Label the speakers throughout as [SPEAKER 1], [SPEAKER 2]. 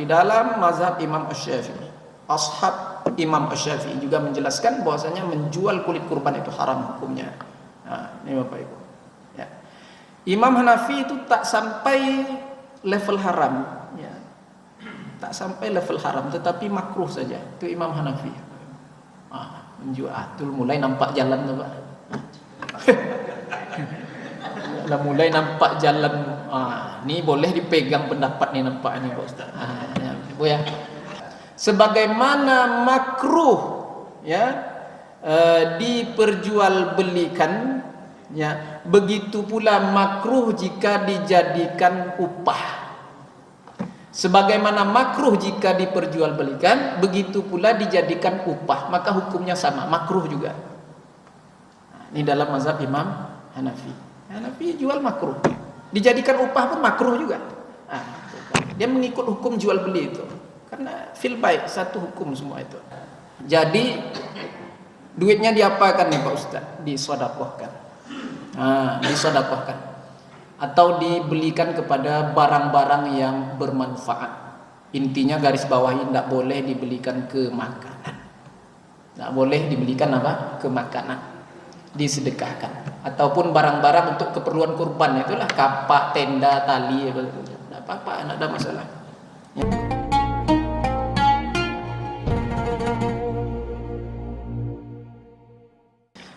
[SPEAKER 1] Di dalam mazhab Imam Asy-Syafi'i, ashab Imam Asy-Syafi'i juga menjelaskan bahwasanya menjual kulit kurban itu haram hukumnya. Nah, ini Bapak Ibu. Ya. Imam Hanafi itu tak sampai level haram, ya. Tak sampai level haram, tetapi makruh saja. Itu Imam Hanafi. Menjual, tuh mulai nampak jalan tuh Pak. Mulai nampak jalan. Ini boleh dipegang pendapat nih, nampak nih Pak Ustaz. Ya. Sebagaimana makruh ya diperjualbelikan, ya, begitu pula makruh jika dijadikan upah. Sebagaimana makruh jika diperjualbelikan, begitu pula dijadikan upah, maka hukumnya sama, makruh juga. Ini dalam mazhab Imam Hanafi. Hanafi jual makruh, dijadikan upah pun makruh juga. Dia mengikut hukum jual beli itu, karena fil bai' satu hukum semua itu. Jadi duitnya diapakan nih Pak Ustaz? Disedekahkan. Disedekahkan atau dibelikan kepada barang-barang yang bermanfaat. Intinya garis bawahi, tidak boleh dibelikan ke makanan. Tidak boleh dibelikan apa? Ke makanan. Disedekahkan. Ataupun barang-barang untuk keperluan kurban, itulah kapak, tenda, tali, tidak apa-apa, tidak ada masalah. Ya.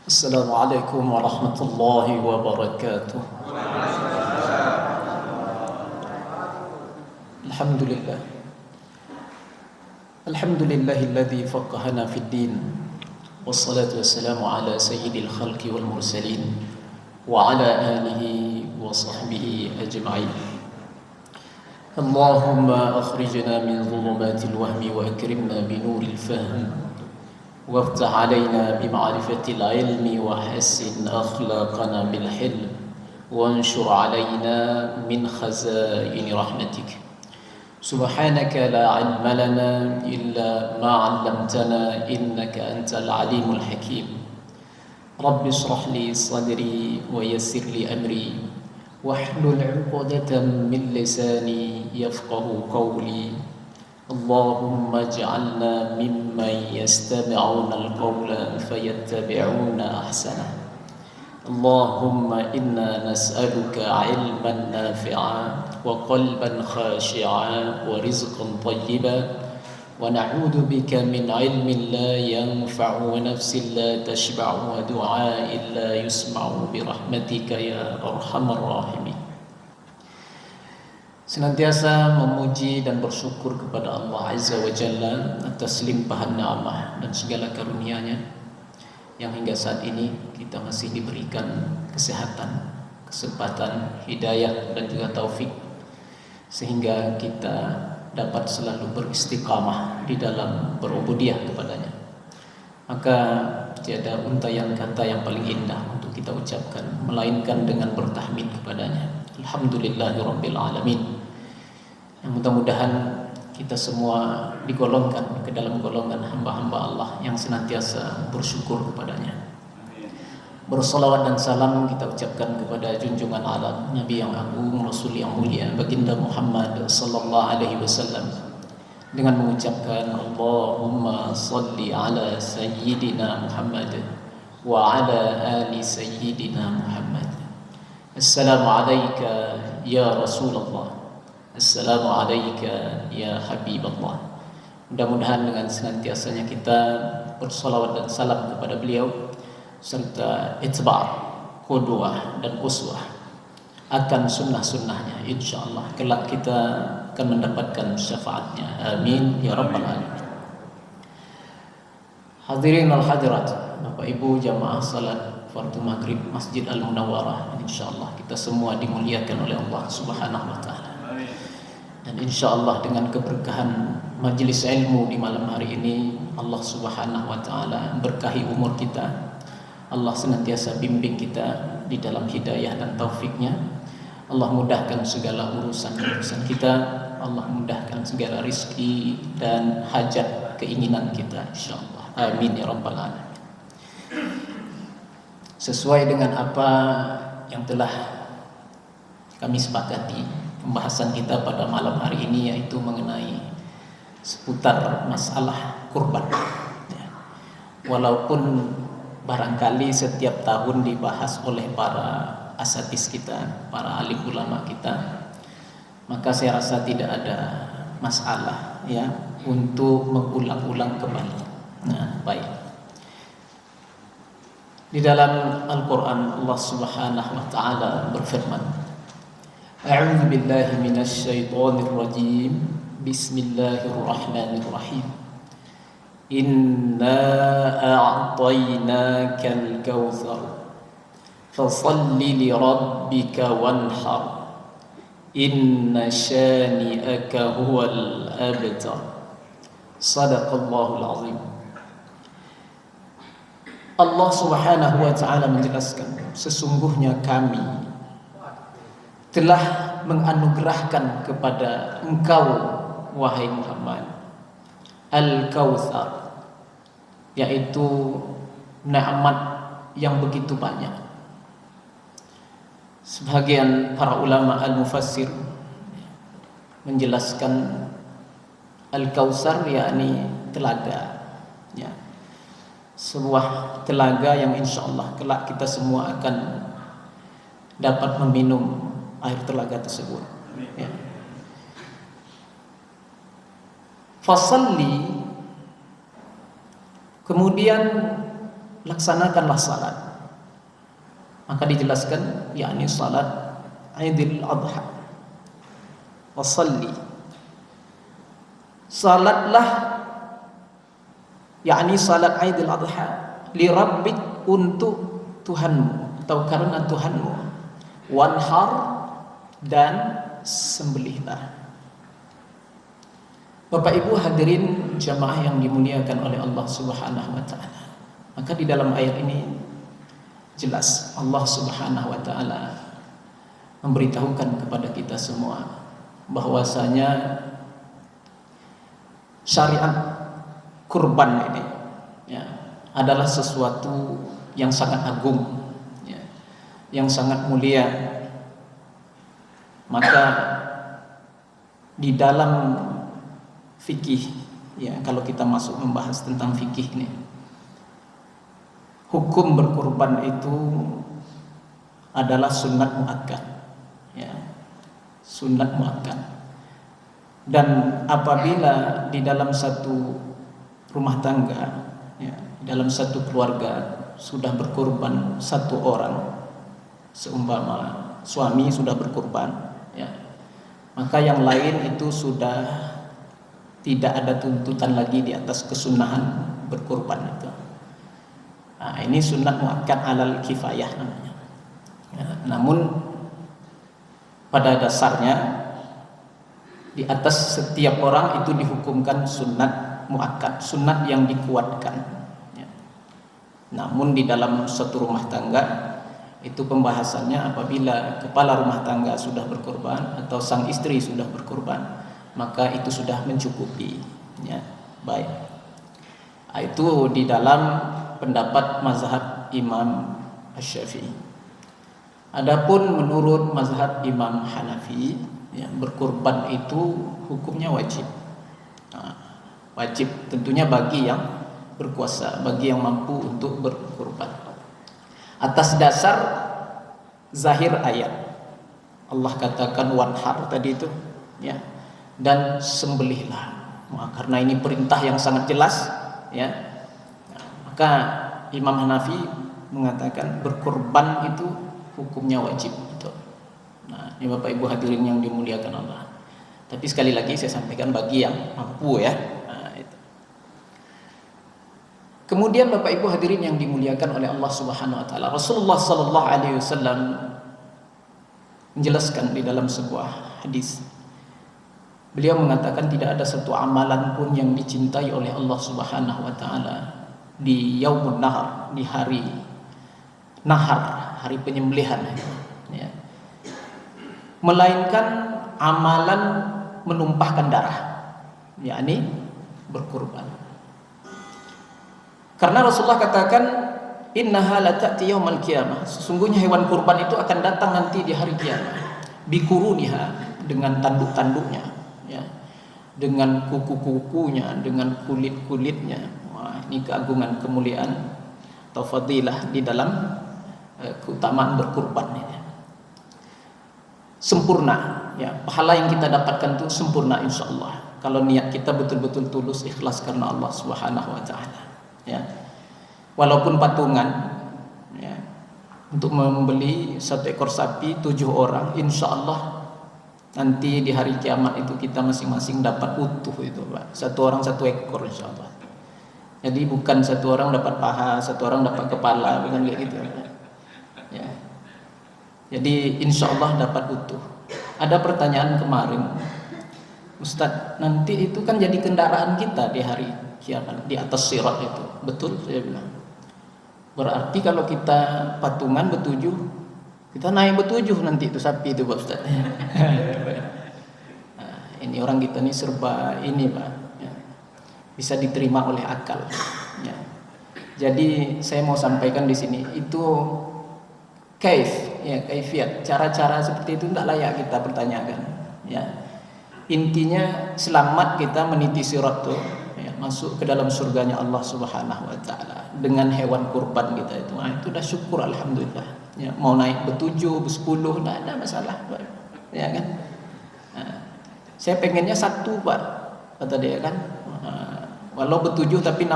[SPEAKER 1] Assalamualaikum warahmatullahi wabarakatuh. Alhamdulillah. Alhamdulillahilladzi faqahana fid din. Wassalatu wassalamu ala sayyidil khalqi wal mursalin wa ala alihi wa sahbihi ajma'in. Allahumma akhrijna min dhulumatil wahmi wa akrimna bi nuril fahm وافتح علينا بمعرفة العلم وحسن أخلاقنا بالحلم وانشر علينا من خزائن رحمتك. سبحانك لا علم لنا إلا ما علمتنا إنك أنت العليم الحكيم. رب اشرح لي صدري ويسر لي أمري واحلل عقدة من لساني يفقه قولي. اللهم اجعلنا ممن يستمعون القول فيتبعون أحسنه. اللهم إنا نسألك علما نافعا وقلبا خاشعا ورزقا طيبا ونعوذ بك من علم لا ينفع ونفس لا تشبع ودعاء لا يسمع برحمتك يا أرحم الراحمين. Senantiasa memuji dan bersyukur kepada Allah Azza wa Jalla atas limpahan ni'mah dan segala karunia-Nya yang hingga saat ini kita masih diberikan kesehatan, kesempatan, hidayah dan juga taufik sehingga kita dapat selalu beristiqamah di dalam berubudiyah kepadanya. Maka tiada untayan kata yang paling indah untuk kita ucapkan melainkan dengan bertahmid kepadanya. Alhamdulillahirabbil alamin. Yang mudah-mudahan kita semua digolongkan ke dalam golongan hamba-hamba Allah yang senantiasa bersyukur kepadanya. Bersalawat dan salam kita ucapkan kepada junjungan alam Nabi yang agung, Rasul yang mulia, baginda Muhammad sallallahu alaihi wasallam, dengan mengucapkan Allahumma salli ala sayyidina Muhammad wa ala ali sayyidina Muhammad. Assalamu alayka ya Rasulullah. Assalamu alayka ya Habiballah. Mudah-mudahan dengan senantiasanya kita bersalawat dan salam kepada beliau serta itba', qudwah dan uswah akan sunnah-sunnahnya, insyaallah kelak kita akan mendapatkan syafaatnya. Amin ya rabbal alamin. Hadirin wal hadirat, Bapak Ibu jamaah salat fardu maghrib Masjid Al-Munawwarah, insyaallah kita semua dimuliakan oleh Allah Subhanahu wa taala. Dan insyaallah dengan keberkahan majelis ilmu di malam hari ini, Allah Subhanahu wa taala berkahi umur kita. Allah senantiasa bimbing kita di dalam hidayah dan taufiknya. Allah mudahkan segala urusan-urusan kita. Allah mudahkan segala rizki dan hajat keinginan kita, insyaallah. Amin ya rabbal alamin. Sesuai dengan apa yang telah kami sepakati, pembahasan kita pada malam hari ini yaitu mengenai seputar masalah kurban. Ya. Walaupun barangkali setiap tahun dibahas oleh para asatis kita, para alim ulama kita, maka saya rasa tidak ada masalah ya untuk mengulang-ulang kembali. Nah, baik. Di dalam Al-Qur'an Allah Subhanahu wa taala berfirman, A'udzu billahi minasy syaithanir rajim. Bismillahirrahmanirrahim. Inna a'tainakal kautsar fasalli li rabbika wanhar. Inna syani'aka huwal abtar. Sadaqallahul azim. Allah Subhanahu wa taala menjelaskan, sesungguhnya kami telah menganugerahkan kepada engkau wahai Muhammad Al-Kautsar, yaitu nikmat yang begitu banyak. Sebagian para ulama al-mufassir menjelaskan Al-Kautsar yakni telaga, ya. Sebuah telaga yang insyaallah kelak kita semua akan dapat meminum air telaga tersebut, ya. Fasalli, kemudian laksanakanlah salat. Maka dijelaskan yakni salat Idul Adha. Fasalli, salatlah yakni salat Idul Adha li rabbik, untuk Tuhanmu atau karena Tuhanmu, wanhar, dan sembelihlah. Bapak Ibu hadirin jamaah yang dimuliakan oleh Allah Subhanahu wa taala. Maka di dalam ayat ini jelas Allah Subhanahu wa taala memberitahukan kepada kita semua bahwasanya syariat kurban ini, ya, adalah sesuatu yang sangat agung, ya, yang sangat mulia. Maka di dalam fikih, ya, kalau kita masuk membahas tentang fikih ini, hukum berkurban itu adalah sunnat muakkad, ya, sunnat muakkad. Dan apabila di dalam satu rumah tangga, ya, dalam satu keluarga sudah berkurban satu orang, seumpama suami sudah berkurban, ya, maka yang lain itu sudah tidak ada tuntutan lagi di atas kesunahan berkurban itu. Nah, ini sunnat muakkad alal kifayah namanya. Ya, namun pada dasarnya di atas setiap orang itu dihukumkan sunnat muakkad, sunnat yang dikuatkan. Ya. Namun di dalam satu rumah tangga itu pembahasannya apabila kepala rumah tangga sudah berkurban atau sang istri sudah berkurban, maka itu sudah mencukupi, ya. Baik. Itu di dalam pendapat mazhab Imam Asy-Syafi'i. Adapun menurut mazhab Imam Hanafi, ya, berkurban itu hukumnya wajib. Nah, wajib tentunya bagi yang berkuasa, bagi yang mampu untuk berkurban. Atas dasar zahir ayat, Allah katakan wanhar tadi itu, ya, dan sembelihlah. Nah, karena ini perintah yang sangat jelas, ya, maka Imam Hanafi mengatakan berkurban itu hukumnya wajib. Nah, ini Bapak Ibu hadirin yang dimuliakan Allah. Tapi sekali lagi saya sampaikan bagi yang mampu, ya. Nah, itu. Kemudian Bapak Ibu hadirin yang dimuliakan oleh Allah Subhanahu wa taala, Rasulullah sallallahu alaihi wasallam menjelaskan di dalam sebuah hadis. Beliau mengatakan tidak ada satu amalan pun yang dicintai oleh Allah Subhanahu wa taala di yaumun nahar, di hari nahar, hari penyembelihan, ya, melainkan amalan menumpahkan darah, yakni berkurban. Karena Rasulullah katakan innaha la ta'ti yaumal qiyamah, sesungguhnya hewan kurban itu akan datang nanti di hari kiamat, bikuruniha, dengan tanduk-tanduknya, ya. dengan kuku-kukunya, dengan kulit-kulitnya. Wah, ini keagungan, kemuliaan atau fadilah di dalam keutamaan berkurban ini. Sempurna, ya, pahala yang kita dapatkan itu sempurna insyaallah kalau niat kita betul-betul tulus ikhlas karena Allah Subhanahu wa taala, ya. Walaupun patungan, ya, untuk membeli 1 ekor sapi 7 orang, insyaallah nanti di hari kiamat itu kita masing-masing dapat utuh itu, Pak. 1 orang 1 ekor insyaallah. Jadi bukan 1 orang dapat paha, 1 orang dapat kepala, bukan kayak gitu. Ya. Jadi insyaallah dapat utuh. Ada pertanyaan kemarin, Ustadz, nanti itu kan jadi kendaraan kita di hari kiamat, di atas sirat itu. Betul, saya bilang. Berarti kalau kita patungan bertujuh, kita naik bertujuh nanti itu sapi itu, Pak Ustaz. Nah, ini orang kita ini serba ini, Pak, ya, bisa diterima oleh akal, ya. Jadi saya mau sampaikan di sini itu kaifiat, cara-cara seperti itu tidak layak kita pertanyakan, ya. Intinya selamat kita meniti sirat tuh, ya, masuk ke dalam surganya Allah Subhanahu wa taala dengan hewan kurban kita itu. Nah, itu dah syukur alhamdulillah. Ya, mau naik bertujuh, bersepuluh, tidak ada masalah, Pak. Ya kan? Nah, saya pengennya 1, Pak, kata dia kan. Walau bertujuh tapi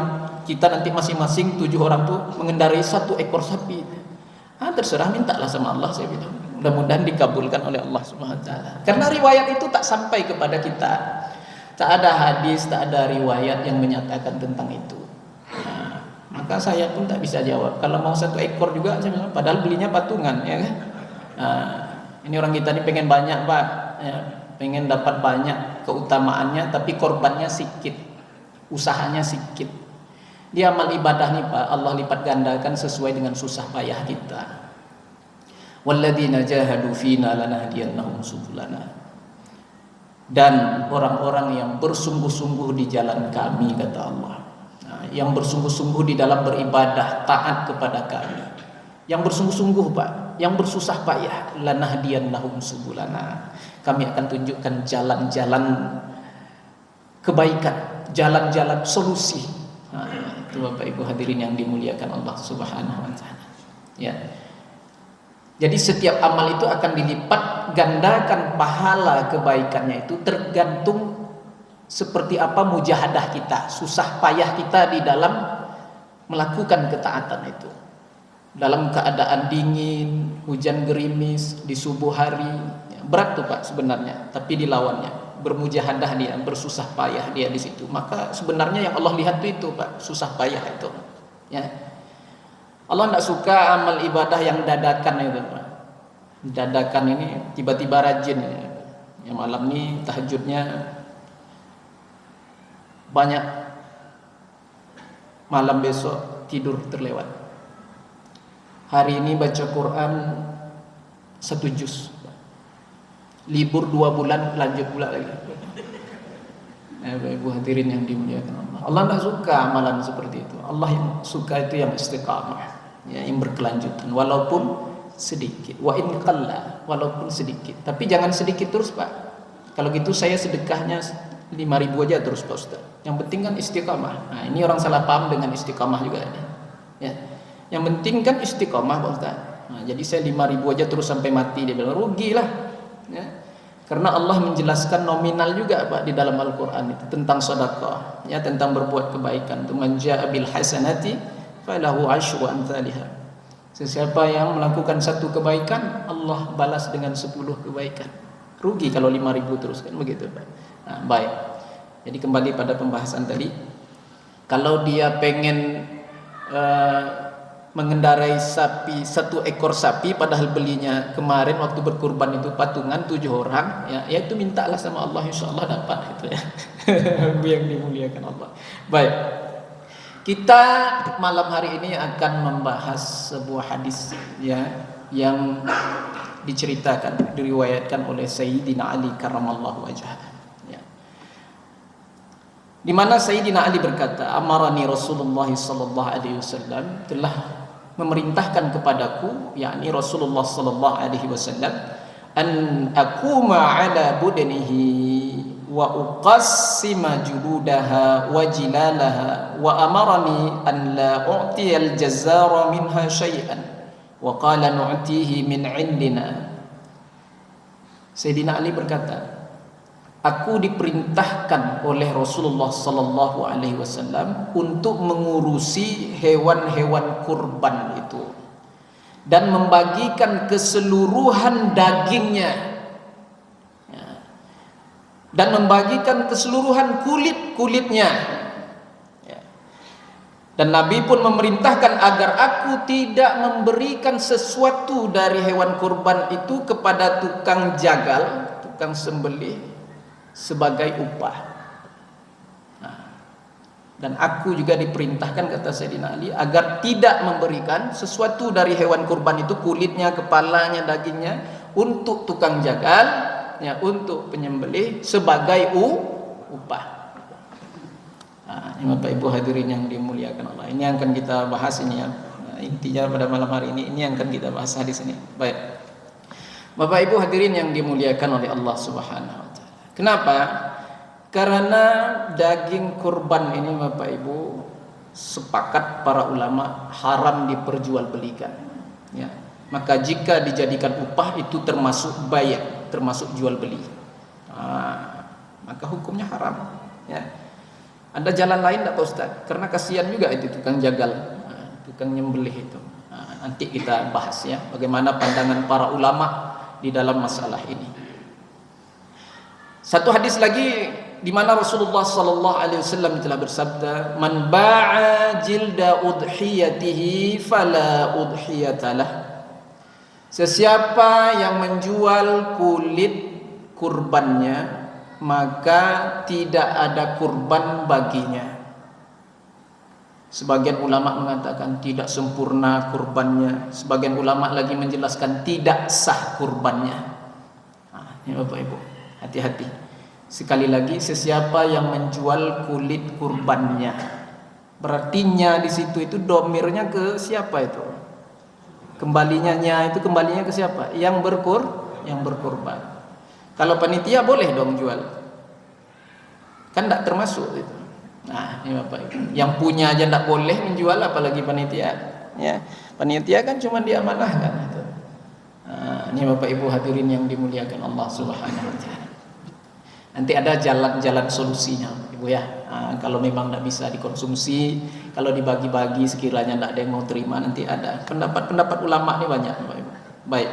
[SPEAKER 1] kita nanti masing-masing 7 orang tuh mengendarai 1 ekor sapi. Terserah, mintalah sama Allah, saya bilang. Mudah-mudahan dikabulkan oleh Allah Subhanahu wa taala. Karena riwayat itu tak sampai kepada kita. Tak ada hadis, tak ada riwayat yang menyatakan tentang itu. Maka saya pun tak bisa jawab. Kalau mau 1 ekor juga, saya bilang, padahal belinya patungan, ya kan? Ini orang kita ini pengen banyak, Pak, ya, pengen dapat banyak keutamaannya, tapi korbannya sedikit, usahanya sedikit. Dia amal ibadah nih, Pak, Allah lipat gandakan sesuai dengan susah payah kita. Walladzina jahadu fina lanahdiyannahum subulana. Dan orang-orang yang bersungguh-sungguh di jalan kami, kata Allah. Yang bersungguh-sungguh di dalam beribadah, taat kepada kami, yang bersungguh-sungguh, Pak, yang bersusah payah, lanahdiyannahum subulana, kami akan tunjukkan jalan-jalan kebaikan, jalan-jalan solusi. Itu Bapak Ibu hadirin yang dimuliakan Allah Subhanahu wa taala, ya. Jadi setiap amal itu akan dilipat gandakan pahala kebaikannya itu tergantung seperti apa mujahadah kita, susah payah kita di dalam melakukan ketaatan itu. Dalam keadaan dingin, hujan gerimis, di subuh hari, ya, berat tuh, Pak, sebenarnya, tapi dilawannya, bermujahadah dia, bersusah payah dia di situ. Maka sebenarnya yang Allah lihat itu, Pak, susah payah itu, ya. Allah tidak suka amal ibadah yang dadakan itu, Pak. Dadakan ini tiba-tiba rajin, ya, malam ini tahajudnya banyak, malam besok tidur terlewat, hari ini baca Quran 1 juz, libur 2 bulan lanjut pula lagi. Ibu hadirin yang dimuliakan Allah, Allah tidak suka amalan seperti itu. Allah yang suka itu yang istiqamah, ya, yang berkelanjutan walaupun sedikit, wa in qalla, walaupun sedikit, tapi jangan sedikit terus, Pak. Kalau gitu saya sedekahnya 5.000 aja terus, Pak Ustaz. Yang penting kan istiqamah. Nah, ini orang salah paham dengan istiqamah juga ini, ya. Yang penting kan istiqamah, Pak Ustaz. Nah, jadi saya 5.000 aja terus sampai mati, dia bilang rugilah, ya. Karena Allah menjelaskan nominal juga, Pak, di dalam Al-Qur'an itu tentang sedekah, ya, tentang berbuat kebaikan. Tu man jaa bil hasanati falahu asyru amsalihha. Sesiapa yang melakukan 1 kebaikan, Allah balas dengan 10 kebaikan. Rugi kalau 5.000 terus, kan begitu, Pak. Nah, baik. Jadi kembali pada pembahasan tadi, kalau dia pengen mengendarai sapi, 1 ekor sapi, padahal belinya kemarin waktu berkurban itu patungan 7 orang, ya itu mintalah sama Allah, insyaallah dapat itu, ya. Yang dimuliakan Allah. Baik. Kita malam hari ini akan membahas sebuah hadis, ya, yang diceritakan, diriwayatkan oleh Sayyidina Ali karramallahu wajhah. Di mana Sayyidina Ali berkata, amarani Rasulullah sallallahu alaihi wasallam, telah memerintahkan kepadaku, yakni Rasulullah sallallahu alaihi wasallam, an aquma ala budanihi wa uqassima juludaha wa jilalaha wa amarani an la u'tiyal jazzara minha syai'an wa qala nu'tihi min 'indina. Sayyidina Ali berkata, aku diperintahkan oleh Rasulullah sallallahu alaihi wasallam untuk mengurusi hewan-hewan kurban itu dan membagikan keseluruhan dagingnya, dan membagikan keseluruhan kulit-kulitnya. Dan Nabi pun memerintahkan agar aku tidak memberikan sesuatu dari hewan kurban itu kepada tukang jagal, tukang sembelih sebagai upah. Dan aku juga diperintahkan, kata Sayyidina Ali, agar tidak memberikan sesuatu dari hewan kurban itu, kulitnya, kepalanya, dagingnya, untuk tukang jagal, untuk penyembelih sebagai upah. Ini Bapak Ibu hadirin yang dimuliakan Allah, ini yang akan kita bahas ini ya. Intinya pada malam hari ini yang akan kita bahas di sini. Baik, Bapak Ibu hadirin yang dimuliakan oleh Allah Subhanahu wa taala. Kenapa? Karena daging kurban ini Bapak Ibu sepakat para ulama haram diperjualbelikan. Ya. Maka jika dijadikan upah itu termasuk bayar, termasuk jual beli. Maka hukumnya haram. Ya. Ada jalan lain tak Pak Ustaz? Karena kasihan juga itu tukang jagal, tukang nyembelih itu. Nanti kita bahas ya, bagaimana pandangan para ulama di dalam masalah ini. Satu hadis lagi di mana Rasulullah sallallahu alaihi wasallam telah bersabda, "Man ba'a jilda udhiyatihi fala udhiyatalah." Sesiapa yang menjual kulit kurbannya, maka tidak ada kurban baginya. Sebagian ulama mengatakan tidak sempurna kurbannya, sebagian ulama lagi menjelaskan tidak sah kurbannya. Ini Bapak Ibu, hati-hati. Sekali lagi, sesiapa yang menjual kulit kurbannya, berartinya di situ itu domirnya ke siapa itu? Kembalinya itu kembalinya ke siapa? Yang berkurban. Kalau panitia boleh dong jual, kan tidak termasuk itu. Ini Bapak Ibu, yang punya aja tidak boleh menjual, apalagi panitia. Ya, panitia kan cuma diamanahkan itu. Ini Bapak Ibu hadirin yang dimuliakan Allah Subhanahu wa taala. Nanti ada jalan-jalan solusinya, Ibu ya. Kalau memang tidak bisa dikonsumsi, kalau dibagi-bagi sekiranya tidak ada yang mau terima, nanti ada pendapat ulama ini banyak, Bapak Ibu. Baik.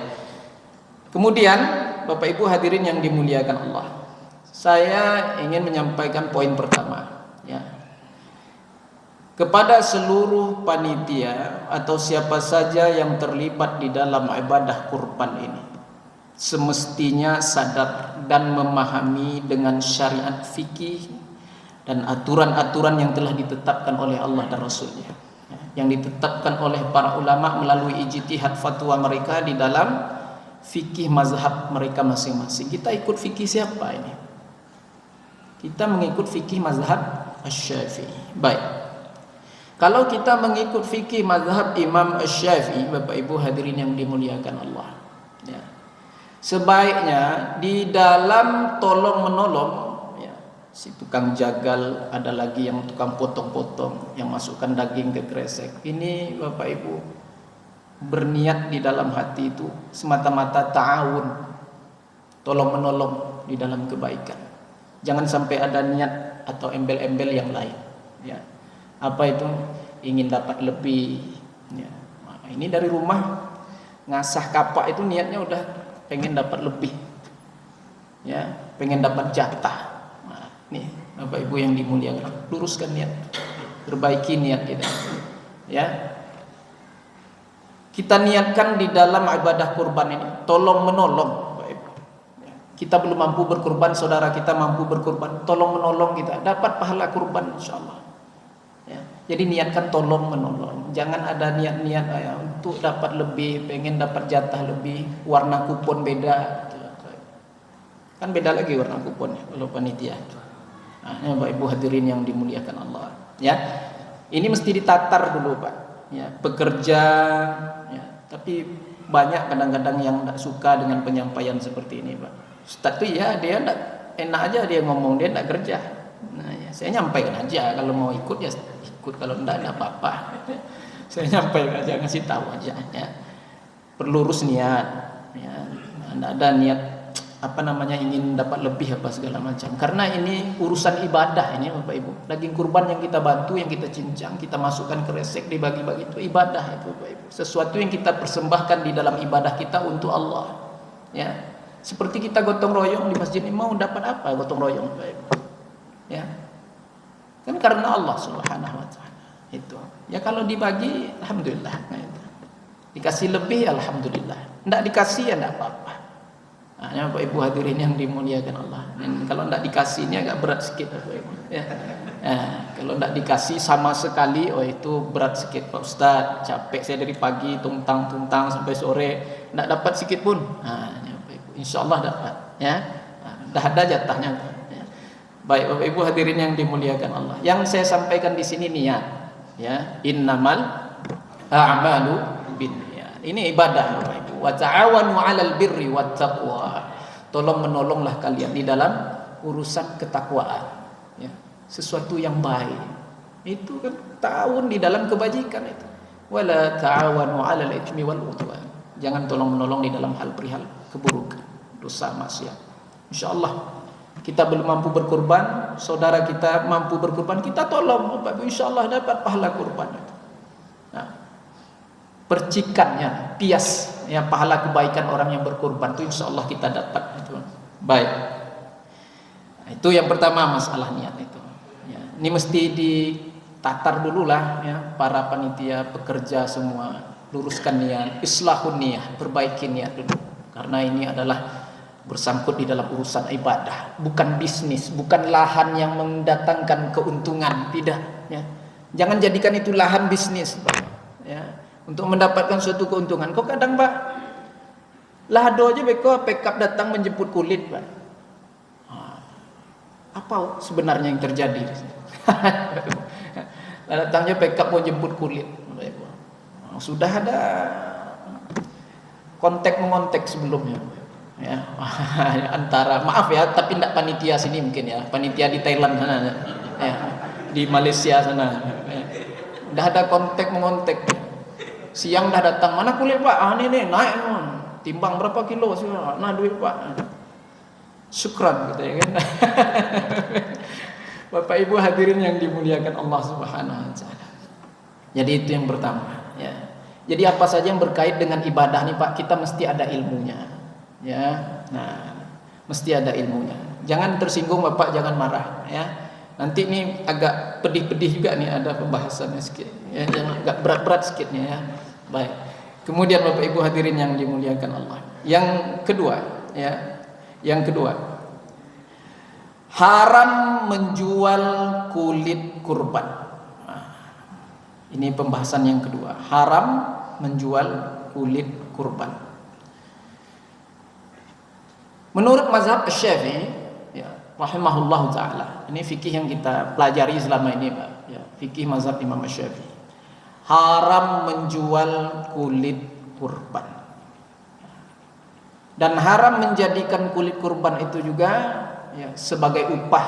[SPEAKER 1] Kemudian Bapak Ibu hadirin yang dimuliakan Allah, saya ingin menyampaikan poin pertama ya. Kepada seluruh panitia atau siapa saja yang terlibat di dalam ibadah kurban ini, semestinya sadar dan memahami dengan syariat fikih dan aturan-aturan yang telah ditetapkan oleh Allah dan Rasulnya, yang ditetapkan oleh para ulama melalui ijtihad fatwa mereka di dalam fikih mazhab mereka masing-masing. Kita ikut fikih siapa ini? Kita mengikut fikih mazhab Asy-Syafi'i. Baik. Kalau kita mengikut fikih mazhab Imam Asy-Syafi'i, Bapak Ibu hadirin yang dimuliakan Allah, ya, sebaiknya di dalam tolong menolong ya, si tukang jagal, ada lagi yang tukang potong-potong, yang masukkan daging ke kresek. Ini Bapak Ibu berniat di dalam hati itu semata-mata ta'awun, tolong menolong di dalam kebaikan. Jangan sampai ada niat atau embel-embel yang lain ya. Apa itu? Ingin dapat lebih ya. Ini dari rumah ngasah kapak itu niatnya udah pengen dapat lebih ya, pengen dapat jatah. Nih Bapak Ibu yang dimuliakan, luruskan niat, perbaiki niat kita ya. Kita niatkan di dalam ibadah kurban ini tolong menolong. Kita belum mampu berkurban, saudara kita mampu berkurban, tolong menolong kita, dapat pahala kurban insyaallah ya. Jadi niatkan tolong menolong. Jangan ada niat-niat untuk dapat lebih, pengen dapat jatah lebih, warna kupon beda. Kan beda lagi warna kupon kalau panitia. Ini Bapak Ibu hadirin yang dimuliakan Allah ya. Ini mesti ditatar dulu Pak ya, bekerja ya. Tapi banyak kadang-kadang yang tidak suka dengan penyampaian seperti ini Pak. Ustaz tuh ya dia enak aja dia ngomong, dia enggak kerja. Nah, ya, saya nyampaikan aja, kalau mau ikut ya ikut, kalau enggak apa-apa. Saya nyampaikan aja, ngasih tahu aja ya. Pelurus niat ya. Enggak ada niat ingin dapat lebih apa segala macam. Karena ini urusan ibadah ini Bapak Ibu. Daging kurban yang kita bantu, yang kita cincang, kita masukkan ke resek, dibagi-bagi, itu ibadah itu Bapak Ibu. Sesuatu yang kita persembahkan di dalam ibadah kita untuk Allah. Ya. Seperti kita gotong royong di masjid ini, mau dapat apa gotong royong Bapak Ibu? Ya. Kan karena Allah Subhanahu wa taala. Itu. Ya kalau dibagi alhamdulillah. Nah, itu. Dikasih lebih alhamdulillah. Enggak dikasih ya enggak apa-apa. Nah, Bapak Ibu hadirin yang dimuliakan Allah. Dan kalau tidak dikasih ini agak berat sedikit Bapak Ibu. Ya. Nah, kalau tidak dikasih sama sekali, oh itu berat sedikit Pak Ustaz. Capek saya dari pagi tuntang sampai sore, tidak dapat sedikit pun. Nah, ya, Bapak Ibu, insya Allah dapat. Ya, dah ada jatahnya. Ya. Baik Bapak Ibu hadirin yang dimuliakan Allah. Yang saya sampaikan di sini niat. Ya, innamal a'malu binniyat. Ini ibadah Bapak Ibu. Wa ta'awanu 'alal birri wat taqwa. Tolong menolonglah kalian di dalam urusan ketakwaan. Ya, sesuatu yang baik. Itu kan ta'awun di dalam kebajikan itu. Wala ta'awanu 'alal itsmi wal 'udwan. Jangan tolong menolong di dalam hal perihal keburukan, dosa maksiat. Insyaallah kita belum mampu berkorban, saudara kita mampu berkorban, kita tolong Bapak Ibu, insyaallah dapat pahala kurban itu. Nah, percikannya, pias ya pahala kebaikan orang yang berkorban itu insyaallah kita dapat itu. Baik. Nah, itu yang pertama masalah niat itu. Ya, ini mesti ditatar dululah ya para panitia, pekerja semua, luruskan niat, islahun niat, perbaiki niat dulu. Karena ini adalah bersangkut di dalam urusan ibadah, bukan bisnis, bukan lahan yang mendatangkan keuntungan, tidak ya. Jangan jadikan itu lahan bisnis Pak. Ya. Untuk mendapatkan suatu keuntungan. Kok kadang Pak, lado aja beko pickup datang menjemput kulit Pak. Apa sebenarnya yang terjadi? Datangnya pickup mau jemput kulit. Sudah ada kontak-mengontak sebelumnya. Ya, antara maaf ya, tapi tidak panitia sini mungkin ya, panitia di Thailand sana, ya, di Malaysia sana. Ya. Udah ada kontak-mengontak. Siang dah datang, mana kulit Pak? Ini naik timbang berapa kilo sih? Nah duit Pak. Syukran gitu ya kan. Bapak Ibu hadirin yang dimuliakan Allah Subhanahu wa taala. Jadi itu yang pertama, ya. Jadi apa saja yang berkait dengan ibadah nih Pak, kita mesti ada ilmunya. Ya. Nah, mesti ada ilmunya. Jangan tersinggung Bapak, jangan marah ya. Nanti ini agak pedih-pedih juga nih, ada pembahasannya sedikit ya, yang agak berat-berat sedikitnya ya. Baik. Kemudian Bapak Ibu hadirin yang dimuliakan Allah. Yang kedua, ya. Yang kedua, haram menjual kulit kurban. Nah, ini pembahasan yang kedua. Haram menjual kulit kurban. Menurut mazhab Syafi'i, ya, rahimahullahu taala. Ini fikih yang kita pelajari selama ini, Pak. Ya, fikih mazhab Imam Syafi'i. Haram menjual kulit kurban. Dan haram menjadikan kulit kurban itu juga ya, sebagai upah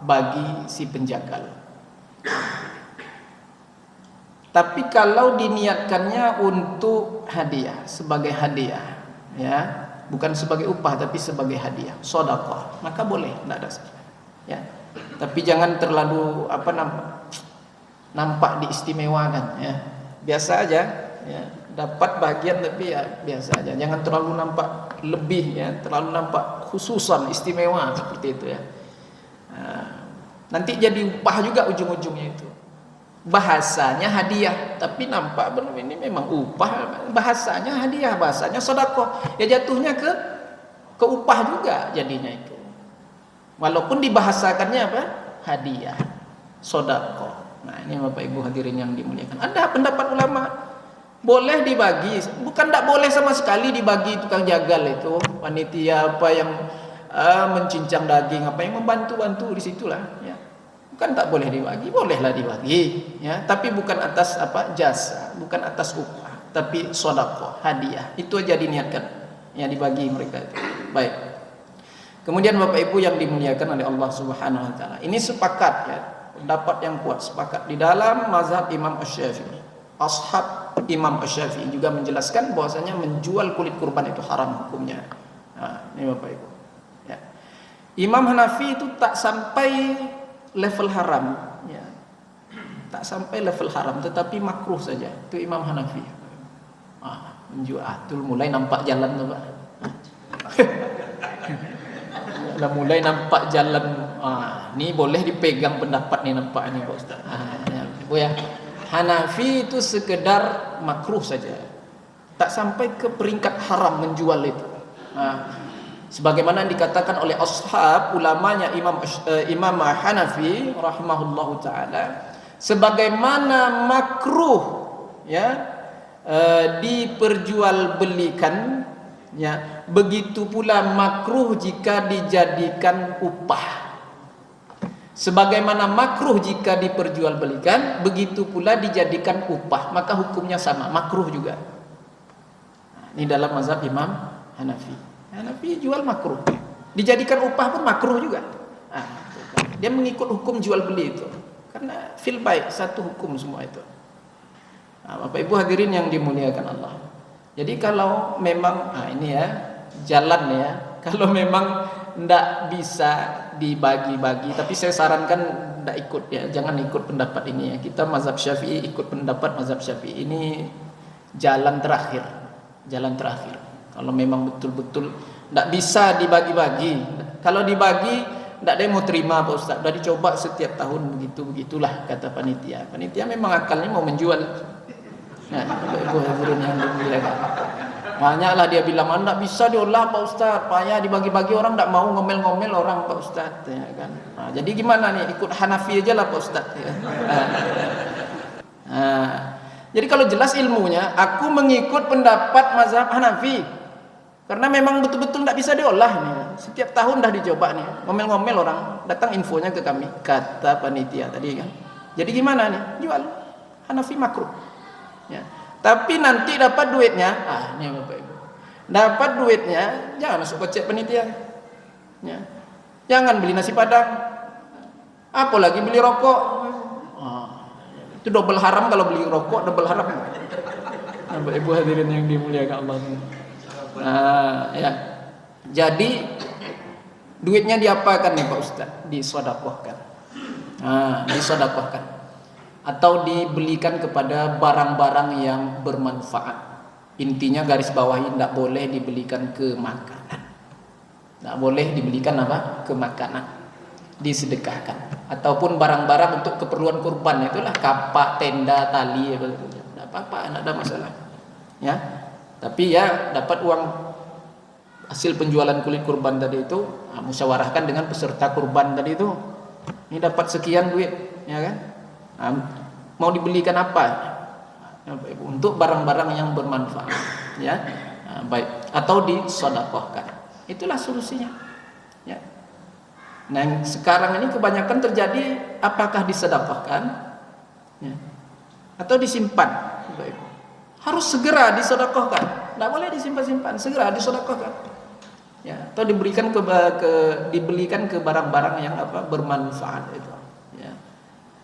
[SPEAKER 1] bagi si penjagal. Tapi kalau diniatkannya untuk hadiah, sebagai hadiah, ya, bukan sebagai upah tapi sebagai hadiah, sedekah, maka boleh, tidak ada salah. Ya. Tapi jangan terlalu nampak diistimewakan, ya. Biasa aja, ya. Dapat bagian tapi ya biasa aja. Jangan terlalu nampak lebih, ya, terlalu nampak khususan, istimewa seperti itu ya. Nah, nanti jadi upah juga ujung-ujungnya itu. Bahasanya hadiah, tapi nampak belum ini memang upah. Bahasanya hadiah, bahasanya sedekah. Ya jatuhnya ke upah juga jadinya itu. Walaupun dibahasakannya apa? Hadiah, sedekah. Nah, ini Bapak Ibu hadirin yang dimuliakan. Ada pendapat ulama boleh dibagi, bukan tidak boleh sama sekali dibagi tukang jagal itu, panitia apa yang mencincang daging, apa yang membantu-bantu di situlah, ya. Bukan tak boleh dibagi, bolehlah dibagi, ya. Tapi bukan atas jasa, bukan atas upah, tapi sedekah, hadiah. Itu aja diniatkan, ya, dibagi mereka itu. Baik. Kemudian Bapak Ibu yang dimuliakan oleh Allah Subhanahu wa taala. Ini sepakat ya, pendapat yang kuat sepakat di dalam mazhab Imam Asy-Syafi'i. Ashab Imam Asy-Syafi'i juga menjelaskan bahwasanya menjual kulit kurban itu haram hukumnya. Nah, ini Bapak Ibu. Ya. Imam Hanafi itu tak sampai level haram, ya. Tak sampai level haram, tetapi makruh saja. Itu Imam Hanafi. Menjual, itu mulai nampak jalan tuh Pak. Dah mulai nampak jalan. Ni boleh dipegang pendapat ni nampak ni Pak Ustaz. Bu ya. Hanafi itu sekedar makruh saja. Tak sampai ke peringkat haram menjual itu. Sebagaimana dikatakan oleh ashab ulamanya Imam Hanafi rahimahullahu taala, sebagaimana makruh ya diperjualbelikan, ya, begitu pula makruh jika dijadikan upah. Sebagaimana makruh jika diperjualbelikan, begitu pula dijadikan upah, maka hukumnya sama, makruh juga. Ini dalam mazhab Imam Hanafi. Hanafi jual makruh, dijadikan upah pun makruh juga. Dia mengikut hukum jual beli itu, karena fil bai' satu hukum semua itu. Bapak Ibu hadirin yang dimuliakan Allah. Jadi kalau memang ini ya jalan ya, kalau memang tidak bisa dibagi-bagi, tapi saya sarankan tidak ikut ya, jangan ikut pendapat ini ya. Kita mazhab Syafi'i, ikut pendapat mazhab Syafi'i, ini jalan terakhir, jalan terakhir. Kalau memang betul-betul tidak bisa dibagi-bagi, kalau dibagi tidak ada yang mau terima Pak Ustaz. Sudah dicoba setiap tahun begitulah kata panitia. Panitia memang akalnya mau menjual. Nah, Ibu hadirin yang dimuliakan, banyaklah dia bilang tidak bisa diolah Pak Ustaz, payah dibagi-bagi, orang tidak mau, ngomel-ngomel orang Pak Ustaz, ya kan. Jadi gimana nih, ikut Hanafi aja lah Pak Ustaz ya. Jadi kalau jelas ilmunya, aku mengikut pendapat mazhab Hanafi, karena memang betul-betul tidak bisa diolah nih. Setiap tahun dah dicoba nih, ngomel-ngomel orang, datang infonya ke kami, kata panitia tadi kan. Jadi gimana nih, jual Hanafi makruh. Ya. Tapi nanti dapat duitnya, ini Bapak Ibu, dapat duitnya jangan masuk kocek penitia, ya. Jangan beli nasi padang, apalagi beli rokok. Itu double haram kalau beli rokok, double haram. Bapak Ibu hadirin yang dimuliakan Allah. Ya. Jadi duitnya diapakan nih Pak Ustaz? Disedekahkan. Disedekahkan. Atau dibelikan kepada barang-barang yang bermanfaat. Intinya garis bawahi, tidak boleh dibelikan ke makanan. Tidak boleh dibelikan apa? Ke makanan. Disedekahkan. Ataupun barang-barang untuk keperluan kurban, itulah kapak, tenda, tali, tidak apa-apa, tidak ada masalah. Ya. Tapi ya dapat uang hasil penjualan kulit kurban tadi itu, musyawarahkan dengan peserta kurban tadi itu. Ini dapat sekian duit, ya kan? Mau dibelikan apa? Untuk barang-barang yang bermanfaat, ya, baik, atau disedekahkan. Itulah solusinya, ya. Nah sekarang ini kebanyakan terjadi, apakah disedekahkan, ya, atau disimpan? Harus segera disedekahkan, tidak boleh disimpan-simpan, segera disedekahkan, ya, atau diberikan dibelikan ke barang-barang yang bermanfaat itu.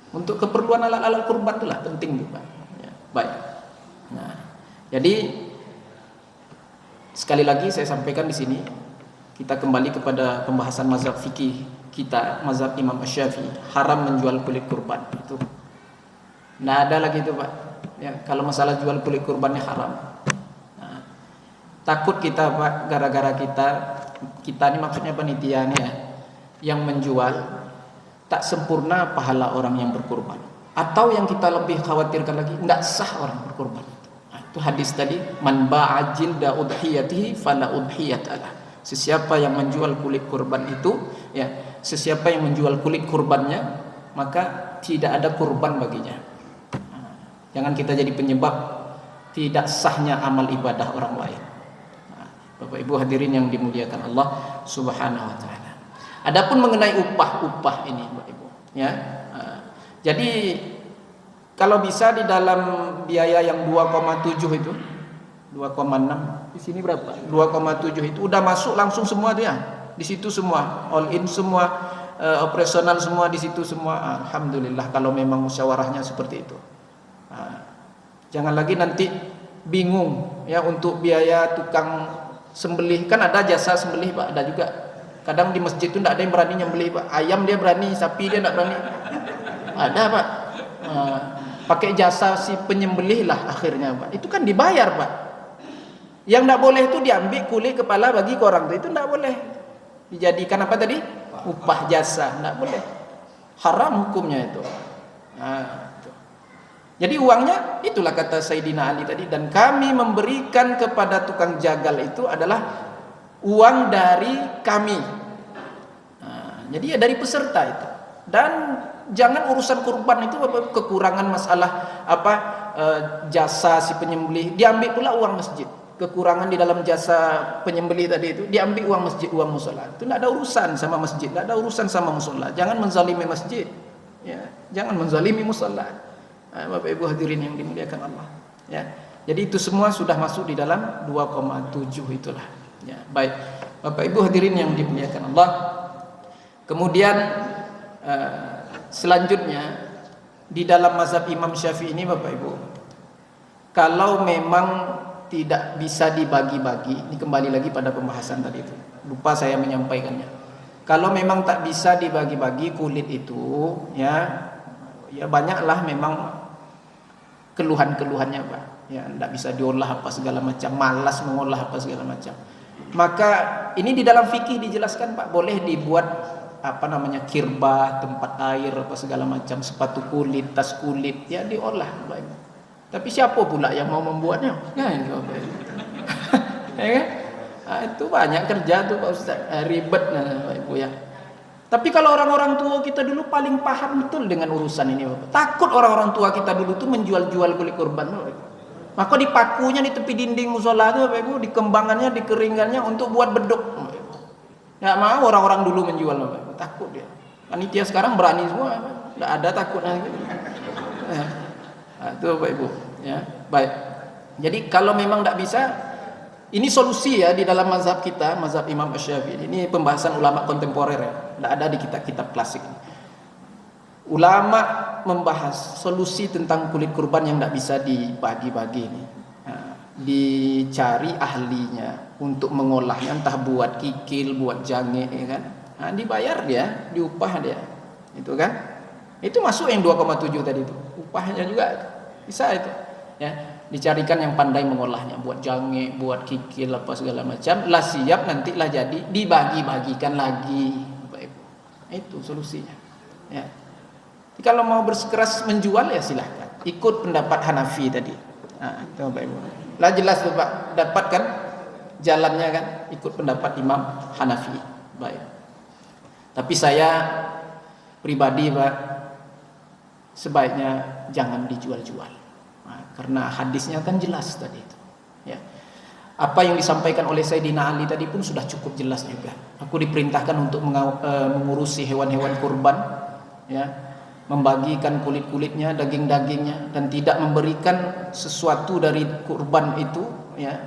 [SPEAKER 1] Untuk keperluan alat-alat kurban itulah penting juga. Ya, baik. Nah, jadi sekali lagi saya sampaikan di sini, kita kembali kepada pembahasan mazhab fikih kita, mazhab Imam Asy-Syafi'i, haram menjual kulit kurban itu. Nah, ada lagi itu Pak. Ya, kalau masalah jual kulit kurbannya haram. Nah, takut kita Pak, gara-gara kita ini maksudnya panitia nih ya, yang menjual tak sempurna pahala orang yang berkurban, atau yang kita lebih khawatirkan lagi, tidak sah orang berkurban. Itu hadis tadi, man ba'a jilda udhiyatihi fala udhiyatalah. Sesiapa yang menjual kulit kurban itu, ya, sesiapa yang menjual kulit kurbannya, maka tidak ada kurban baginya. Jangan kita jadi penyebab tidak sahnya amal ibadah orang lain. Bapak Ibu hadirin yang dimuliakan Allah Subhanahu wa taala. Adapun mengenai upah ini Bapak Ibu, ya. Jadi kalau bisa di dalam biaya yang 2,7 itu, 2,6, di sini berapa? 2,7 itu udah masuk langsung semua dia.
[SPEAKER 2] Di situ semua, all in semua, operasional semua di situ semua. Alhamdulillah kalau memang musyawarahnya seperti itu. Jangan lagi nanti bingung ya untuk biaya tukang sembelih. Kan ada jasa sembelih Pak, ada juga. Kadang di masjid itu tidak ada yang berani nyembelih Pak. Ayam dia berani, sapi dia tidak berani. Ada Pak. Pakai jasa si penyembelih lah akhirnya Pak. Itu kan dibayar Pak. Yang tidak boleh itu diambil kulit kepala bagi ke orang itu tidak boleh. Dijadikan apa tadi? Upah jasa, tidak boleh. Haram hukumnya itu. Jadi uangnya itulah kata Sayyidina Ali tadi, dan kami memberikan kepada tukang jagal itu adalah uang dari kami. Jadi ya dari peserta itu. Dan jangan urusan kurban itu kekurangan masalah jasa si penyembelih diambil pula uang masjid. Kekurangan di dalam jasa penyembelih tadi itu diambil uang masjid, uang musola. Itu tidak ada urusan sama masjid, tidak ada urusan sama musola. Jangan menzalimi masjid. Ya, jangan menzalimi musola. Bapak Ibu hadirin yang dimuliakan Allah, ya. Jadi itu semua sudah masuk di dalam 2,7 itulah. Ya, baik. Bapak Ibu hadirin yang dimuliakan Allah. Kemudian selanjutnya di dalam mazhab Imam Syafi'i ini Bapak Ibu, kalau memang tidak bisa dibagi-bagi, ini kembali lagi pada pembahasan tadi itu. Lupa saya menyampaikannya. Kalau memang tak bisa dibagi-bagi kulit itu, ya banyaklah memang keluhan-keluhannya Pak. Ya, tidak bisa diolah apa segala macam, malas mengolah apa segala macam. Maka ini di dalam fikih dijelaskan Pak, boleh dibuat kirbah, tempat air apa segala macam, sepatu kulit, tas kulit, ya diolah Pak. Tapi siapa pula yang mau membuatnya? Ya ini Bapak. Ya kan? Itu banyak kerja tuh Pak Ustaz, ribet Pak Ibu ya. Tapi kalau orang-orang tua kita dulu paling paham betul dengan urusan ini Bapak. Takut orang-orang tua kita dulu tuh menjual-jual kulit kurban Bapak. Maka dipakunya di tepi dinding musola itu Bapak Ibu, dikembangannya, dikeringkannya untuk buat beduk. Nggak mau orang-orang dulu menjual Bapak Ibu, takut dia. Panitia sekarang berani semua, nggak ada takutnya gitu. Ya. Itu Bapak Ibu, ya. Baik. Jadi kalau memang nggak bisa, ini solusi ya di dalam mazhab kita, mazhab Imam Syafi'i. Ini pembahasan ulama kontemporer ya. Tidak ada di kitab-kitab klasik. Ulama membahas solusi tentang kulit kurban yang tidak bisa dibagi-bagi ini. Dicari ahlinya untuk mengolahnya, entah buat kikil, buat jange, ya kan? Dibayar dia, diupah dia, itu kan? Itu masuk yang 2,7 tadi itu. Upahnya juga bisa itu, ya. Dicarikan yang pandai mengolahnya, buat jange, buat kikil apa segala macam, lah siap nantilah jadi dibagi-bagikan lagi Bapak Ibu. Itu solusinya, ya. Jadi kalau mau bersikeras menjual ya silahkan ikut pendapat Hanafi tadi. Itu Bapak Ibu. Lah jelas tuh Pak, dapatkan jalannya kan, ikut pendapat Imam Hanafi. Baik. Tapi saya pribadi Pak, sebaiknya jangan dijual-jual. Karena hadisnya kan jelas tadi itu, ya. Apa yang disampaikan oleh Sayyidina Ali tadi pun sudah cukup jelas juga. Aku diperintahkan untuk mengurusi hewan-hewan kurban, ya, membagikan kulit-kulitnya, daging-dagingnya, dan tidak memberikan sesuatu dari kurban itu, ya,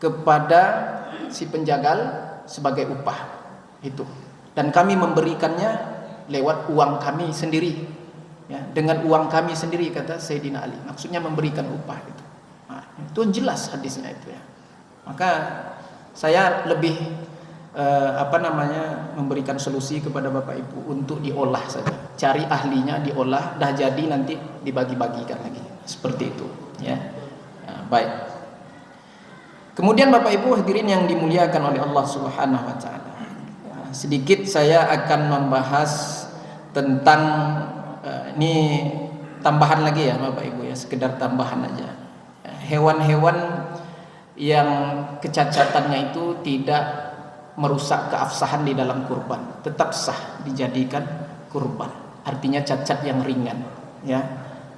[SPEAKER 2] kepada si penjagal sebagai upah itu. Dan kami memberikannya lewat uang kami sendiri. Ya, dengan uang kami sendiri kata Sayyidina Ali. Maksudnya memberikan upah itu. Itu jelas hadisnya itu ya. Maka saya lebih memberikan solusi kepada Bapak Ibu untuk diolah saja. Cari ahlinya, diolah, dah jadi nanti dibagi-bagikan lagi. Seperti itu, ya. Baik. Kemudian Bapak Ibu hadirin yang dimuliakan oleh Allah Subhanahu wa taala. Sedikit saya akan membahas tentang ini tambahan lagi ya Bapak Ibu ya, sekedar tambahan aja. Hewan-hewan yang kecacatannya itu tidak merusak keabsahan di dalam kurban, tetap sah dijadikan kurban. Artinya cacat yang ringan, ya.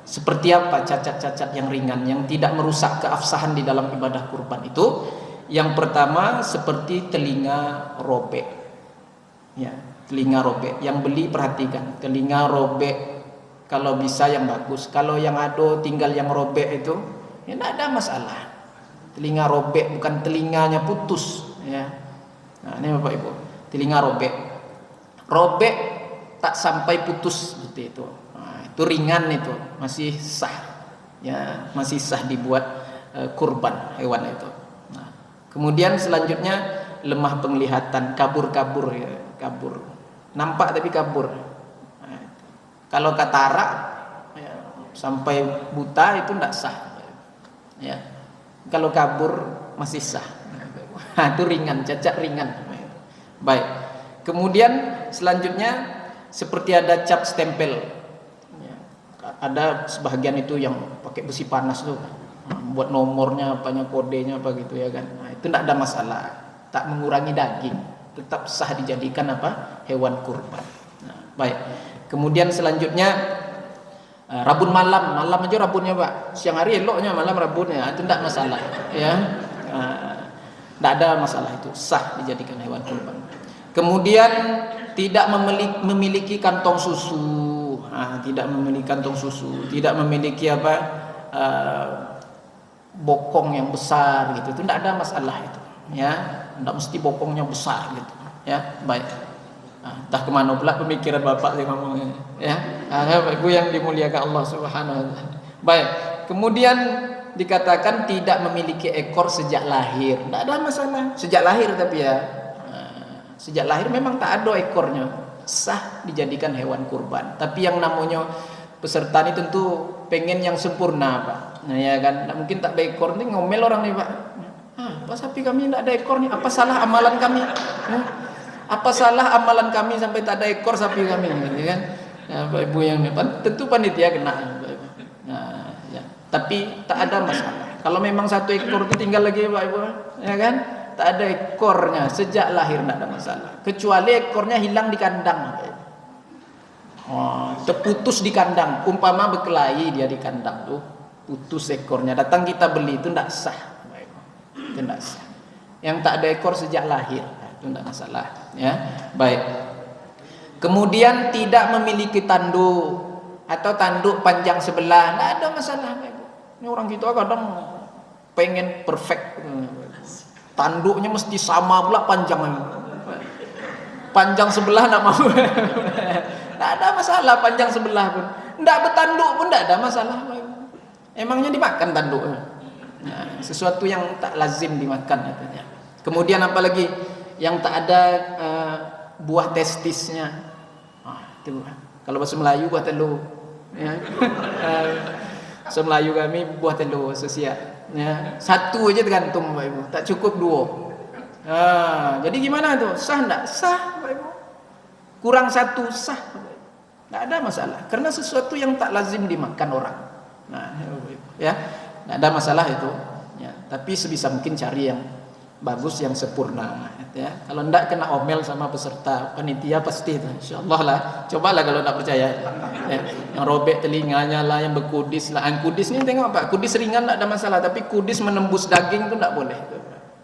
[SPEAKER 2] Seperti apa cacat-cacat yang ringan yang tidak merusak keabsahan di dalam ibadah kurban itu? Yang pertama seperti telinga robek. Ya, telinga robek. Yang beli perhatikan, telinga robek kalau bisa yang bagus. Kalau yang ada tinggal yang robek itu, ya tidak ada masalah. Telinga robek bukan telinganya putus, ya. Nah, ini Bapak Ibu. telinga robek tak sampai putus seperti itu. Nah, itu ringan, itu masih sah, ya masih sah dibuat kurban hewan itu. Nah, kemudian selanjutnya lemah penglihatan, kabur ya, kabur, nampak tapi kabur. Nah, kalau katarak ya, sampai buta itu tidak sah, ya. Kalau kabur masih sah. Nah, itu ringan, cacat ringan. Baik. Kemudian selanjutnya seperti ada cap stempel. Ya, ada sebahagian itu yang pakai besi panas tuh, buat nomornya, apanya, kodenya apa gitu ya kan. Nah, itu tidak ada masalah, tak mengurangi daging, tetap sah dijadikan apa? Hewan kurban. Nah, baik. Kemudian selanjutnya rabun malam aja rabunnya Pak. Siang hari eloknya, malam rabunnya, itu tidak masalah, ya. Tidak ada masalah, itu sah dijadikan hewan kurban. Kemudian tidak memiliki kantong susu, tidak memiliki kantong susu, tidak memiliki apa bokong yang besar gitu, itu tidak ada masalah itu, ya. Tidak mesti bokongnya besar gitu, ya. Baik. Entah kemana pula pemikiran bapak yang ngomongnya, ya. Bapak Ibu yang dimuliakan Allah Subhanahu wa taala. Baik. Kemudian dikatakan tidak memiliki ekor sejak lahir, tidak ada masalah. Sejak lahir tapi ya, sejak lahir memang tak ada ekornya, sah dijadikan hewan kurban. Tapi yang namanya peserta ini tentu pengen yang sempurna Pak. Nah ya kan, tidak mungkin tak berekor, ini ngomel orang nih Pak. Apa sapi kami tidak ada ekor nih? Apa salah amalan kami? Apa salah amalan kami sampai tak ada ekor sapi kami? Gitu kan? Ya, Pak Ibu yang tentu panitia kena. Nah, ya. Tapi tak ada masalah. Kalau memang satu ekor itu tinggal lagi Pak Ibu, ya kan? Tak ada ekornya sejak lahir, tidak ada masalah. Kecuali ekornya hilang di kandang. Terputus di kandang. Umpama berkelahi dia di kandang tuh, putus ekornya. Datang kita beli, itu tidak sah. Itu tidak sah. Yang tak ada ekor sejak lahir, itu tidak masalah. Ya, baik. Kemudian tidak memiliki tanduk atau tanduk panjang sebelah, tidak ada masalah. Ini orang kita kadang pengen perfect, tanduknya mesti sama pula panjang sebelah tidak mau. Tidak ada masalah panjang sebelah pun, tidak bertanduk pun tidak ada masalah. Emangnya dimakan tanduk? Nah, sesuatu yang tak lazim dimakan katanya. Kemudian apalagi yang tak ada buah testisnya. Itu kalau bahasa Melayu buah telur, ya. Bahasa Melayu kami buah telur sosial, ya. Satu aja tergantung Bapak Ibu, tak cukup dua. Jadi gimana tuh? Sah enggak? Sah Bapak Ibu. Kurang satu sah Bapak Ibu. Enggak ada masalah, karena sesuatu yang tak lazim dimakan orang. Nah, ya, enggak ada masalah itu, ya. Tapi sebisa mungkin cari yang bagus, yang sempurna, ya. Kalau enggak kena omel sama peserta panitia pasti itu, insyaallah lah. Cobalah kalau enggak percaya, ya. Yang robek telinganya lah, yang berkudis lah. Kudis ni tengok Pak, kudis ringan enggak ada masalah, tapi kudis menembus daging itu enggak boleh.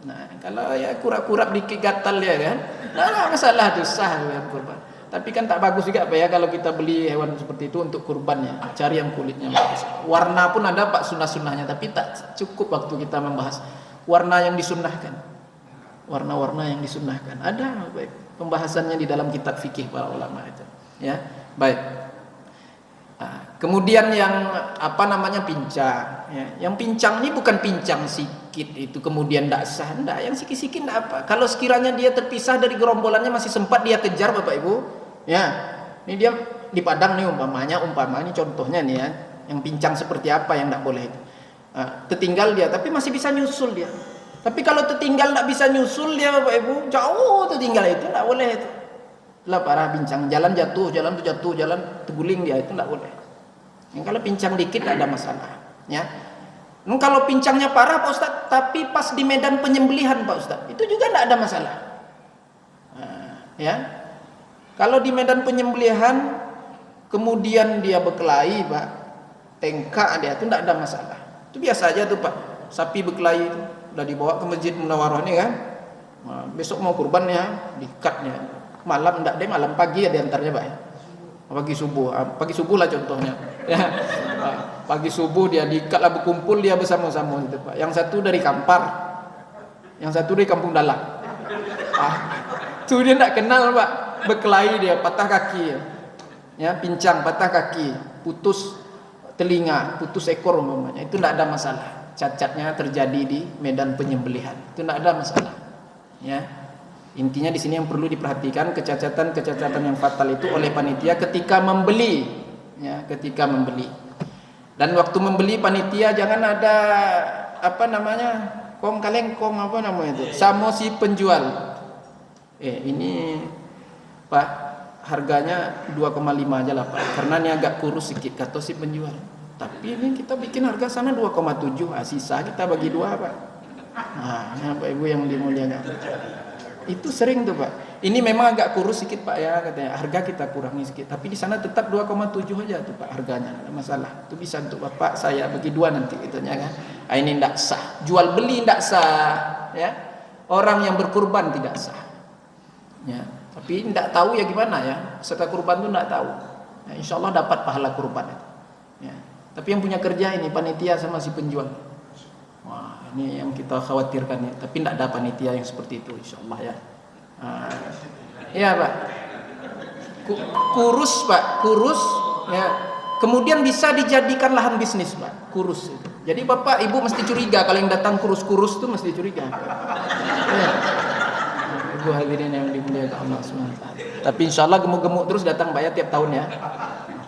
[SPEAKER 2] Nah, kalau ya kurap-kurap dikit gatal ya kan, enggak ada masalah, itu sah ya kurban. Tapi kan tak bagus juga Pak ya kalau kita beli hewan seperti itu untuk kurbannya, cari yang kulitnya bagus. Warna pun ada Pak sunnah-sunnahnya, tapi tak cukup waktu kita membahas warna yang disunnahkan. Warna-warna yang disunnahkan ada baik pembahasannya di dalam kitab fikih para ulama itu, ya. Baik. Kemudian yang pincang, ya. Yang pincang ini bukan pincang sikit itu kemudian tidak sah, enggak. Yang sikit-sikit enggak apa. Kalau sekiranya dia terpisah dari gerombolannya masih sempat dia kejar Bapak Ibu, ya. Ini dia di padang nih umpamanya ini contohnya nih ya. Yang pincang seperti apa yang tidak boleh itu. Tertinggal dia tapi masih bisa nyusul dia. Tapi kalau tertinggal tidak bisa nyusul dia Bapak Ibu, jauh tertinggal itu tidak boleh itu. Lah parah pincang, jalan terguling dia, itu tidak boleh. Yang kalau pincang dikit tidak ada masalah, ya. Kalau pincangnya parah Pak Ustaz, tapi pas di medan penyembelihan Pak Ustaz, itu juga tidak ada masalah. Ya. Kalau di medan penyembelihan kemudian dia berkelahi Pak, tengkak dia, itu tidak ada masalah. Itu biasa aja tuh Pak, sapi berkelahi itu udah dibawa ke Masjid Munawarah ini kan, besok mau kurban ya, dikatnya malam enggak deh, malam pagi ya diantarnya Pak ya. Pagi subuh lah contohnya ya. Pagi subuh dia diikat lah, berkumpul dia bersama-sama gitu Pak. Yang satu dari Kampar, yang satu dari Kampung Dalam. Tuh dia tidak kenal Pak, berkelahi dia, patah kaki ya, pincang, patah kaki, putus telinga, putus ekor umpamanya, itu tidak ada masalah. Cacatnya terjadi di medan penyembelihan, itu tidak ada masalah. Ya, intinya di sini yang perlu diperhatikan kecacatan yang fatal itu oleh panitia ketika membeli, ya, ketika membeli. Dan waktu membeli panitia jangan ada apa namanya kong kaleng kong apa namanya itu, sama si penjual. Ini Pak, harganya 2,5 aja lah Pak, karena ini agak kurus sedikit kata si penjual. Tapi ini kita bikin harga sana 2,7, sisa kita bagi 2 Pak. Nah, Bapak Ibu yang dimuliakan, itu sering tuh Pak. Ini memang agak kurus sedikit Pak ya, katanya harga kita kurangi sedikit, tapi di sana tetap 2,7 aja tuh Pak harganya, tidak masalah. Itu bisa untuk Bapak saya bagi 2 nanti katanya kan. Ini tidak sah, jual beli tidak sah, ya. Orang yang berkurban tidak sah. Ya, tapi tidak tahu ya gimana ya, peserta kurban itu tidak tahu. Ya, insya Allah dapat pahala kurban. Ya, tapi yang punya kerja ini panitia sama si penjual. Wah, ini yang kita khawatirkan ya. Tapi tidak ada panitia yang seperti itu, insya Allah ya. Iya Pak, kurus Pak, kurus. Ya, kemudian bisa dijadikan lahan bisnis Pak, kurus itu. Jadi Bapak Ibu mesti curiga kalau yang datang kurus-kurus itu mesti curiga. Ya. Ibu hadirin yang dimuliakan Allah SWT. Tapi insya Allah gemuk-gemuk terus datang Pak ya tiap tahun ya.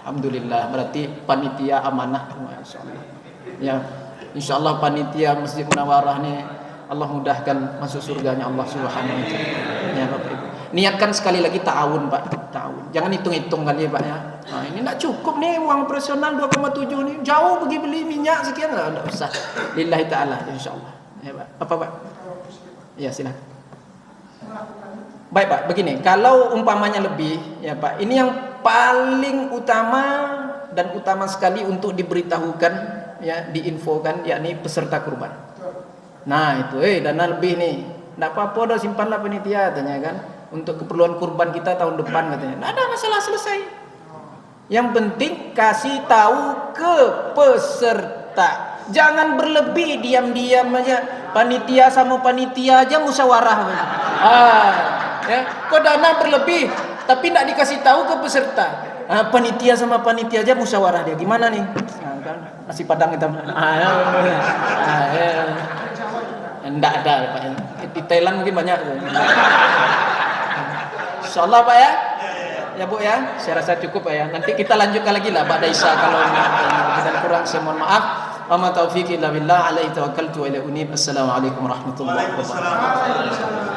[SPEAKER 2] Alhamdulillah, berarti panitia amanah. Insya Allah. Ya, insya Allah panitia Masjid Munawarah ini Allah mudahkan masuk surganya Allah Subhanahu Wa Taala. Ya Bapak Ibu. Niatkan sekali lagi ta'awun Pak, ta'awun. Jangan hitung-hitung kali ya Pak ya. Nah, ini tidak cukup nih uang operasional 2,7 nih. Jauh pergi beli minyak sekian, tidak usah. Lillahi ta'ala insya Allah. Ya Pak. Apa Pak? Ya silakan. Baik Pak, begini, kalau umpamanya lebih ya Pak, ini yang paling utama dan utama sekali untuk diberitahukan ya, diinfokan, yakni peserta kurban. Nah itu, dana lebih nih, tidak apa-apa dah, simpanlah panitia katanya kan, untuk keperluan kurban kita tahun depan katanya. Tidak ada masalah, selesai. Yang penting kasih tahu ke peserta, jangan berlebih diam-diam aja. Panitia sama panitia aja musyawarah. Ya, kok dana berlebih tapi tidak dikasih tahu ke peserta. Panitia sama panitia aja musyawarah dia. Gimana nih? Kan nasi padang kita. Enggak ada Pak. Di Thailand mungkin banyak. Insyaallah Pak ya. Ya Bu ya, saya rasa cukup Pak ya. Nanti kita lanjutkan lagi lah Pak Daisa kalau kita kurang, saya mohon maaf. Wa ma taufiqi illa billah, alaihi tawakkaltu wa ilaihi unib. Assalamualaikum warahmatullahi wabarakatuh.